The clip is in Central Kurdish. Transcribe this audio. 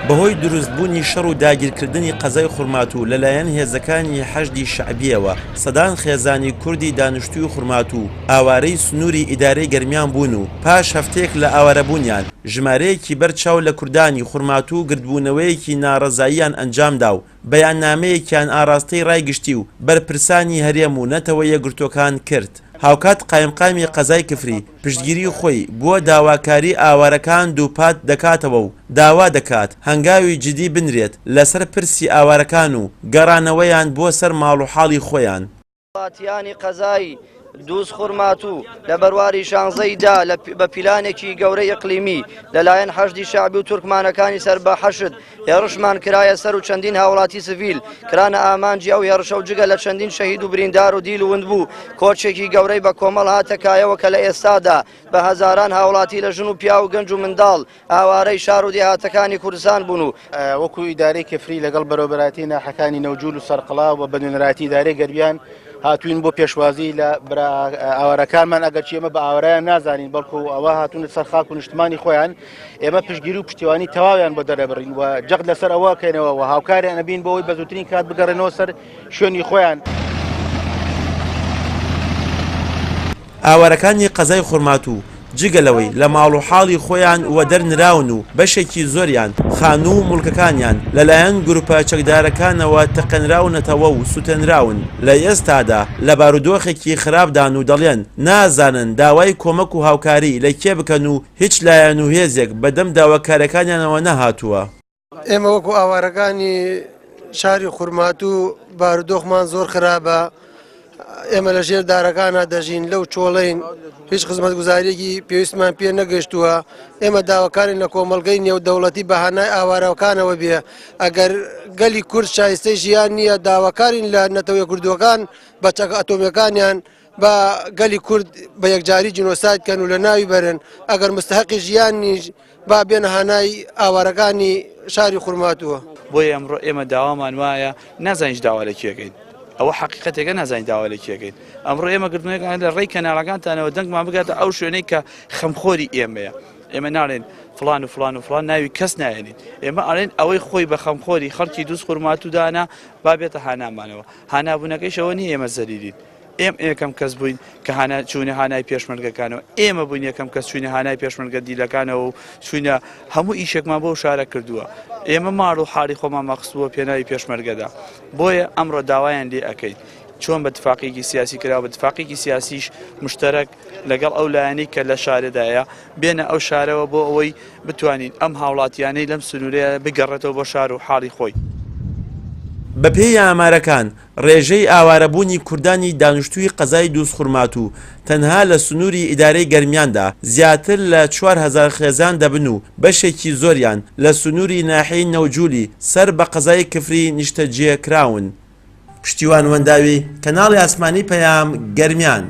بەهۆی دروستبوونی شەڕ و داگیرکردنی قەزای خورماتوو لەلایەن هێزەکانی حەشدی شەعبیەوە سەدان خێزانی کوردی دانیشتووی خورماتوو ئاوارەی سنووری ئیدارەی گەرمیان بوون و پاش هەفتەیەک لە ئاوارەبوونیان ژمارەیەکی بەرچاو لە کوردانی خورماتوو گردبوونەوەیەکی ناڕەزاییان ئەنجامدا و بەیاننامەیەکیان ئاراستەی ڕایگشتی و بەرپرسانی هەرێم و نەتەوە یەکگرتوەکان کرد. هاوکات قایمقامی قەزای کفری پشتگیری خۆی بووە داواکاری ئاوارەکان دووپات دەکاتەوە و داوا دەکات هەنگاوی جدی بنرێت لەسەر پرسی ئاوارەکان و گەڕانەوەیان بۆ سەر ماڵ و حاڵی خۆیان. وڵاتیانی قەزای دووس خورماتوو لە بەرواری شانزەیدا بە پیلانێکی گەورەی ئەقلیمی لەلایەن حەشدی شەعبی و تورکمانەکانی سەر بە حەشد هێڕشمان کرایە سەر و چەندین هاوڵاتی سڤیل کرانە ئامانجی ئەو هێڕشە و جگە لە چەندین شەهید و بریندار و دیل و وند بوو کۆچێکی گەورەی بە کۆمەڵ هاتەکایەوە کە لە ئێستادا بە هەزاران هاوڵاتی لە ژن و پیا و گەنج و منداڵ ئاوارەی شار و دێهاتەکانی کوردستان بوون و وەکو ئیدارەی کفری لەگەڵ بەرەوبەراتی ناحەکانی نەوجول و سەرقڵا و بەنوێنەراتی ئیدارەی گەرمیان هاتوین بۆ پێشوازی لە ئاوارەکانمان ئەگەر ئێمە بە ئاوارەیان نازانین بەڵکو ئەوە هاتوونە سەر خاک و نیشتمانی خۆیان ئێمە پشتگیری و پشتیوانی تەواویان بۆ دەرەبڕین و جەق لەسەر ئەوە کەینەوە و هاوکاریان ئەبین بۆەوەی بە زووترین کات بگەڕێنەوە سەر شوێنی خۆیان. ئاوارەکانی قەزای خورماتوو جگەلەوەی لە ماڵ و حاڵی خۆیان وە دەرنراون و بەشێکی زۆریان خانوو و مولکەکانیان لەلایەن گروپە چەکدارەکانەوە تەقەنراونەتەوە و سوتەنراون لە ئێستادا لە بارودۆخێکی خراپدان و دەڵێن نازانن داوای کۆمەک و هاوکاری لە کێ بکەن و هیچ لایەن و هێزێک بەدەم داواکارەکانیانەوە نەهاتووە. ئێمە وەکو ئاوارەکانی شاری خورماتوو بارودۆخمان زۆر خراپە. ئێمە لە ژێر دارەکانە دەژین لەو چۆڵین هیچ خزمەتگوزاریەکی پێویستمان پێ نەگەشتووە. ئێمە داواکارین لە کۆمەڵگەی نێودەوڵەتی بەهانای ئاوارەکانەوە بێ ئەگەر گەلی کورد شایستەی ژیان نییە داواکارین لە نەتەوەی کردوەکان بە چەکە ئەتۆمیەکانیان بە گەلی کورد بە یەکجاری جینۆساید کەن و لە ناوی بەرن ئەگەر مستحقی ژیاننیش با بێنە هانای ئاوارەکانی شاری خورماتووە. بۆیە ئەمڕۆ ئێمە داوامان وایە نازانیش داوا لە کێگەین ئەوە حقیقەتێکە نازانین داوا لە کێگەین. ئەمڕۆ ئێمە گرتنەکان لە ڕێی کەناڵەکانتانەوە دەنگمان بگاتە ئەو شوێنەی کە خەمخۆری ئێمەیە. ئێمە ناڵێن فلان و فلان و فلان ناوی کەس نایێنین ئێمە ئەڵێن ئەوەی خۆی بە خەمخۆری خەڵکی دووس خورماتوودانە با بێتە هانامانەوە. هانابوونەکەیشەوە نیە ئێمە زەلیلین. ئێمە یەکەم کەس بووین کە چوونە هانای پێشمەرگەکانەوە ئێمە بووین یەکەم کەس چوونە هانای پێشمەرگە دیلەکانەوە و چوونە هەموو ئیشێکمان بۆ شارە کردووە. ئێمە ماڵ و حاڵی خۆمان مەخستووە پێناوی پێشمەرگەدا. بۆیە ئەمڕۆ داوایان لێ ئەەکەین چۆن بە اتفاقێکی سیاسی کراوە بە اتفاقێکی سیاسیش مشتەرەک لەگەڵ ئەو لایەنەی کە لە شارەدایە بێنە ئەو شارەوە بۆ ئەوەی بتوانین ئەم هاوڵاتیانەی لەم سنوورەیە بگەڕێتەوە بۆ شار و حاڵی خۆی. بەپێی ئامارەکان ڕێژەی ئاوارەبوونی کوردانی دانیشتووی قەزای دووس خورماتوو تەنها لە سنووری ئیدارەی گەرمیاندا زیاتر لە 4000 خێزان دەبن و بەشێکی زۆریان لە سنووری ناحەی نەوجولی سەر بە قەزای کفری نیشتەجێکراون. پشتیوان وەنداوی کەناڵی ئاسمانی پەیام گەرمیان.